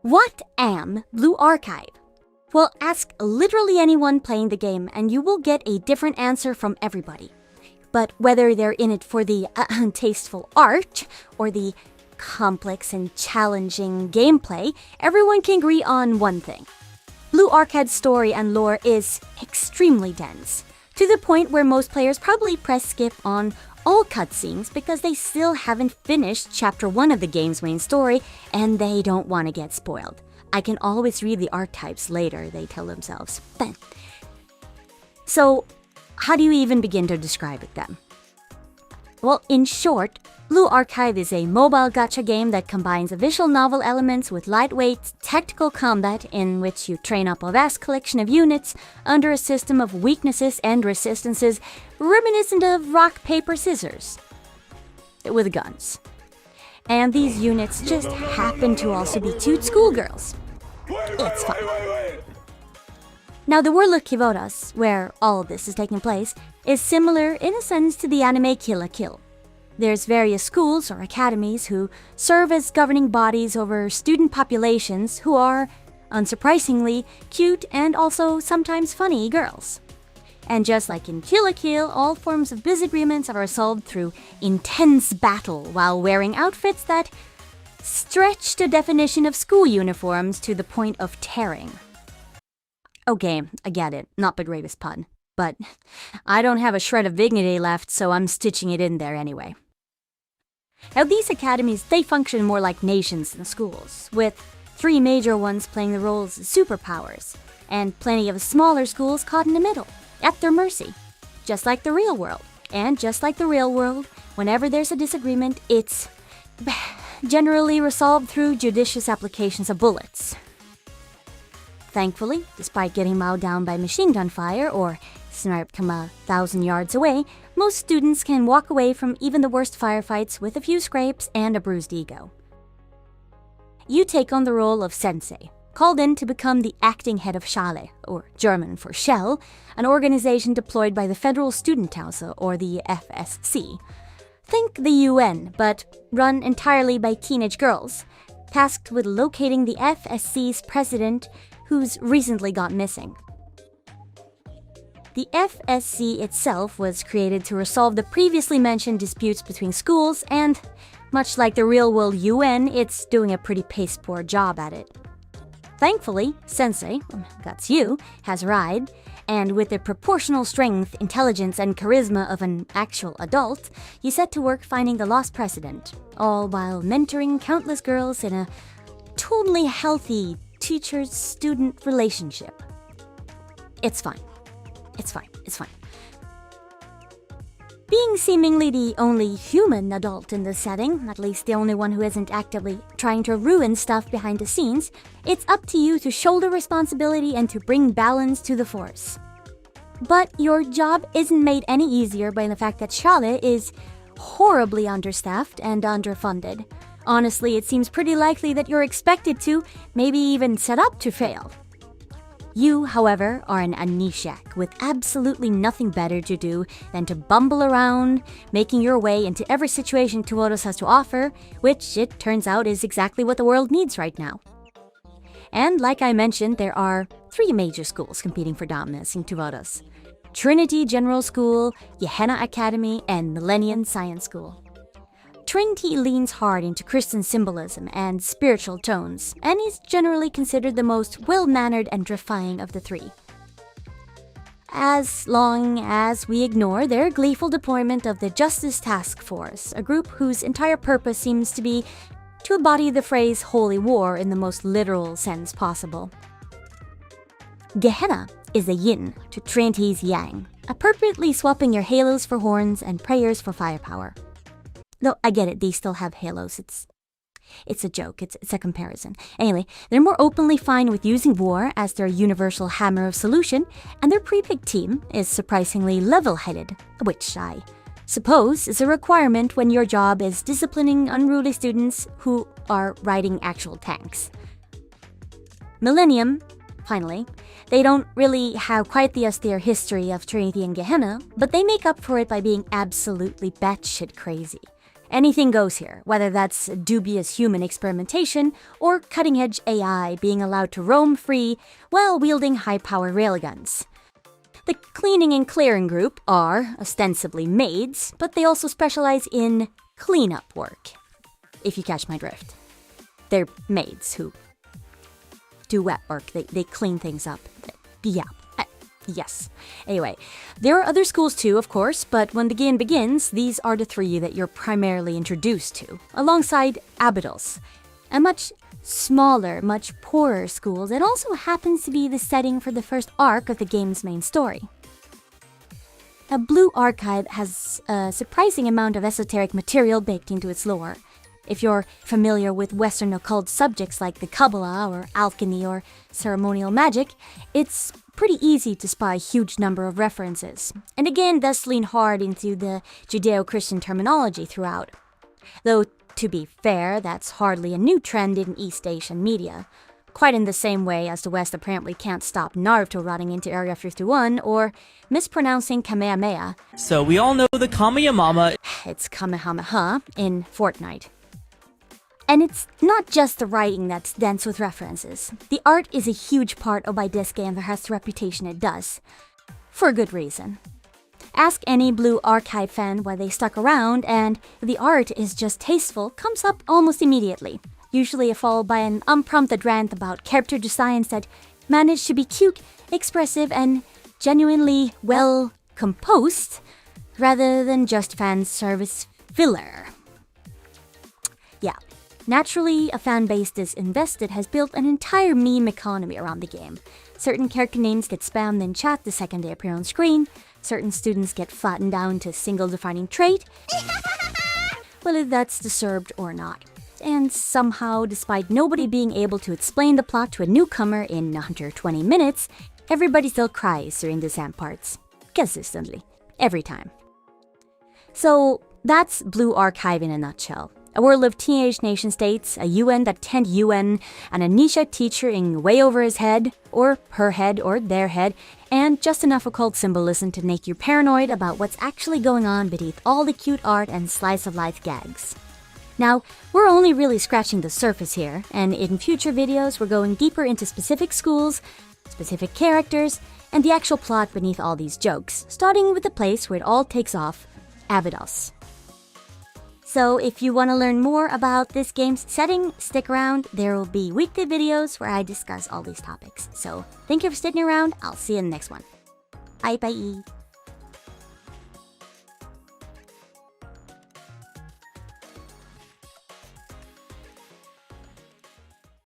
What am Blue Archive? Well, ask literally anyone playing the game and you will get a different answer from everybody. But whether they're in it for the tasteful art or the complex and challenging gameplay, everyone can agree on one thing. Blue Archive's story and lore is extremely dense, to the point where most players probably press skip on all cutscenes because they still haven't finished Chapter 1 of the game's main story and they don't want to get spoiled. I can always read the archetypes later, they tell themselves. So, how do you even begin to describe it then? Well, in short, Blue Archive is a mobile gacha game that combines visual novel elements with lightweight, tactical combat in which you train up a vast collection of units under a system of weaknesses and resistances reminiscent of rock, paper, scissors. With guns. And these units just happen to also be cute schoolgirls. It's fun. Now, the world of Kivotos, where all of this is taking place, is similar in a sense to the anime Kill la Kill. There's various schools or academies who serve as governing bodies over student populations who are, unsurprisingly, cute and also sometimes funny girls. And just like in Kill la Kill, all forms of disagreements are resolved through intense battle while wearing outfits that stretch the definition of school uniforms to the point of tearing. Okay, I get it, not the greatest pun, but I don't have a shred of dignity left, so I'm stitching it in there anyway. Now, these academies, they function more like nations than schools, with 3 major ones playing the roles of superpowers, and plenty of smaller schools caught in the middle, at their mercy, just like the real world. And just like the real world, whenever there's a disagreement, it's generally resolved through judicious applications of bullets. Thankfully, despite getting mowed down by machine gun fire or sniped from 1,000 yards away, most students can walk away from even the worst firefights with a few scrapes and a bruised ego. You take on the role of Sensei, called in to become the acting head of Schale, or German for Shell, an organization deployed by the Federal Student Council, or the FSC. Think the UN, but run entirely by teenage girls, tasked with locating the FSC's president, who's recently gone missing. The FSC itself was created to resolve the previously mentioned disputes between schools, and much like the real-world UN, it's doing a pretty pace-poor job at it. Thankfully, Sensei, that's you, has arrived, and with the proportional strength, intelligence, and charisma of an actual adult, you set to work finding the lost president, all while mentoring countless girls in a totally healthy teacher-student relationship. It's fine. It's fine. It's fine. Being seemingly the only human adult in this setting, at least the only one who isn't actively trying to ruin stuff behind the scenes, it's up to you to shoulder responsibility and to bring balance to the force. But your job isn't made any easier by the fact that Schale is horribly understaffed and underfunded. Honestly, it seems pretty likely that you're expected to, maybe even set up to fail. You, however, are an amnesiac with absolutely nothing better to do than to bumble around, making your way into every situation Kivotos has to offer, which, it turns out, is exactly what the world needs right now. And like I mentioned, there are 3 major schools competing for dominance in Kivotos: Trinity General School, Gehenna Academy, and Millennium Science School. Trinity leans hard into Christian symbolism and spiritual tones, and is generally considered the most well-mannered and refined of the 3. As long as we ignore their gleeful deployment of the Justice Task Force, a group whose entire purpose seems to be to embody the phrase holy war in the most literal sense possible. Gehenna is a yin to Trinity's yang, appropriately swapping your halos for horns and prayers for firepower. Though, I get it, these still have halos, it's a joke, it's a comparison. Anyway, they're more openly fine with using war as their universal hammer of solution, and their pre-picked team is surprisingly level-headed, which I suppose is a requirement when your job is disciplining unruly students who are riding actual tanks. Millennium, finally, they don't really have quite the austere history of Trinity and Gehenna, but they make up for it by being absolutely batshit crazy. Anything goes here, whether that's dubious human experimentation or cutting-edge AI being allowed to roam free while wielding high-power railguns. The cleaning and clearing group are ostensibly maids, but they also specialize in cleanup work, if you catch my drift. They're maids who do wet work, they clean things up. Yeah. Yes. Anyway, there are other schools too, of course, but when the game begins, these are the three that you're primarily introduced to, alongside Abydos, a much smaller, much poorer school that also happens to be the setting for the first arc of the game's main story. A Blue Archive has a surprising amount of esoteric material baked into its lore. If you're familiar with Western occult subjects like the Kabbalah or alchemy or ceremonial magic, it's pretty easy to spy a huge number of references, and again does lean hard into the Judeo-Christian terminology throughout. Though, to be fair, that's hardly a new trend in East Asian media, quite in the same way as the West apparently can't stop Naruto running into Area 51 or mispronouncing Kamehameha. So we all know the Kamehameha. It's Kamehameha in Fortnite. And it's not just the writing that's dense with references. The art is a huge part of why this game has the reputation it does. For good reason. Ask any Blue Archive fan why they stuck around, and the art is just tasteful comes up almost immediately. Usually followed by an unprompted rant about character designs that manage to be cute, expressive, and genuinely well composed, rather than just fan service filler. Yeah. Naturally, a fan base this invested has built an entire meme economy around the game. Certain character names get spammed in chat the second they appear on screen, certain students get flattened down to a single defining trait, whether that's deserved or not. And somehow, despite nobody being able to explain the plot to a newcomer in 120 minutes, everybody still cries during the Sam parts. Consistently. Every time. So, that's Blue Archive in a nutshell. A world of teenage nation-states, a UN that tend UN, an amnesiac teacher in way over his head, or her head, or their head, and just enough occult symbolism to make you paranoid about what's actually going on beneath all the cute art and slice-of-life gags. Now, we're only really scratching the surface here, and in future videos we're going deeper into specific schools, specific characters, and the actual plot beneath all these jokes, starting with the place where it all takes off, Abydos. So if you want to learn more about this game's setting, stick around. There will be weekly videos where I discuss all these topics. So thank you for sticking around. I'll see you in the next one. Bye bye.